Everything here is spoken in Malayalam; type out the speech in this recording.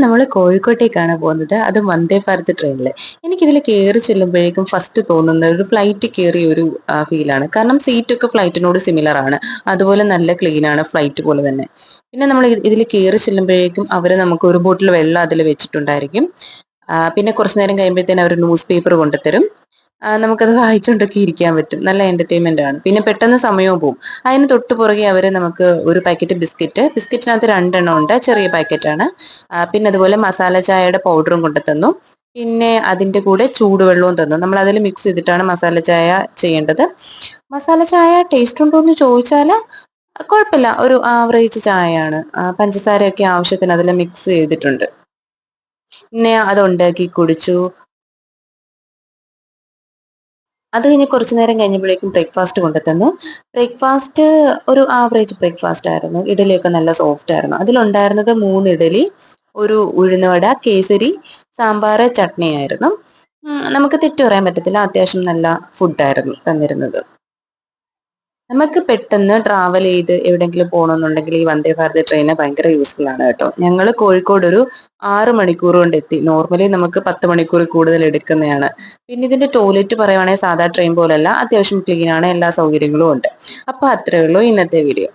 നമ്മൾ കോഴിക്കോട്ടേക്കാണ് പോകുന്നത്. അത് വന്ദേ ഭാരത് ട്രെയിനിൽ. എനിക്കിതിൽ കയറി ചെല്ലുമ്പോഴേക്കും ഫസ്റ്റ് തോന്നുന്നത് ഒരു ഫ്ലൈറ്റ് കയറിയ ഒരു ഫീലാണ്. കാരണം സീറ്റൊക്കെ ഫ്ലൈറ്റിനോട് സിമിലർ ആണ്. അതുപോലെ നല്ല ക്ലീൻ ആണ്, ഫ്ലൈറ്റ് പോലെ തന്നെ. പിന്നെ നമ്മൾ ഇതിൽ കയറി ചെല്ലുമ്പോഴേക്കും അവർ നമുക്ക് ഒരു ബോട്ടിൽ വെള്ളം അതിൽ വെച്ചിട്ടുണ്ടായിരിക്കും. പിന്നെ കുറച്ചു നേരം കഴിയുമ്പോഴത്തേനും അവർ ന്യൂസ് പേപ്പർ കൊണ്ടുതരും. നമുക്കത് വായിച്ചുകൊണ്ടൊക്കെ ഇരിക്കാൻ പറ്റും. നല്ല എന്റർടൈൻമെന്റ് ആണ്. പിന്നെ പെട്ടെന്ന് സമയവും പോകും. അതിന് തൊട്ട് പുറകെ അവര് നമുക്ക് ഒരു പാക്കറ്റ് ബിസ്ക്കറ്റിനകത്ത് 2 എണ്ണം ഉണ്ട്, ചെറിയ പാക്കറ്റാണ്. പിന്നെ അതുപോലെ മസാല ചായയുടെ പൗഡറും കൊണ്ട് തന്നു. പിന്നെ അതിന്റെ കൂടെ ചൂടുവെള്ളവും തന്നു. നമ്മൾ അതിൽ മിക്സ് ചെയ്തിട്ടാണ് മസാല ചായ ചെയ്യേണ്ടത്. മസാല ചായ ടേസ്റ്റ് ഉണ്ടോ എന്ന് ചോദിച്ചാൽ കുഴപ്പമില്ല, ഒരു ആവറേജ് ചായയാണ്. പഞ്ചസാരയൊക്കെ ആവശ്യത്തിന് അതിൽ മിക്സ് ചെയ്തിട്ടുണ്ട്. പിന്നെ അത് ഉണ്ടാക്കി കുടിച്ചു. അത് കഴിഞ്ഞ് കുറച്ചു നേരം കഴിഞ്ഞപ്പോഴേക്കും ബ്രേക്ക്ഫാസ്റ്റ് കൊണ്ടുതന്നു. ബ്രേക്ക്ഫാസ്റ്റ് ഒരു ആവറേജ് ബ്രേക്ക്ഫാസ്റ്റ് ആയിരുന്നു. ഇഡലിയൊക്കെ നല്ല സോഫ്റ്റ് ആയിരുന്നു. അതിലുണ്ടായിരുന്നത് 3 ഇഡലി, ഒരു ഉഴുന്നുവട, കേസരി, സാമ്പാർ, ചട്നി ആയിരുന്നു. നമുക്ക് തെറ്റു പറയാൻ പറ്റത്തില്ല, അത്യാവശ്യം നല്ല ഫുഡായിരുന്നു തന്നിരുന്നത്. നമുക്ക് പെട്ടെന്ന് ട്രാവൽ ചെയ്ത് എവിടെയെങ്കിലും പോകണമെന്നുണ്ടെങ്കിൽ ഈ വന്ദേ ഭാരത് ട്രെയിൻ ഭയങ്കര യൂസ്ഫുൾ ആണ് കേട്ടോ. ഞങ്ങൾ കോഴിക്കോട് ഒരു 6 മണിക്കൂർ കൊണ്ട് എത്തി. നോർമലി നമുക്ക് 10 മണിക്കൂർ കൂടുതൽ എടുക്കുന്നതാണ്. പിന്നെ ഇതിന്റെ ടോയ്ലറ്റ് പറയുവാണെങ്കിൽ സാധാ ട്രെയിൻ പോലല്ല, അത്യാവശ്യം ക്ലീൻ ആണ്, എല്ലാ സൗകര്യങ്ങളും ഉണ്ട്. അപ്പൊ അത്രേ ഉള്ളൂ ഇന്നത്തെ വീഡിയോ.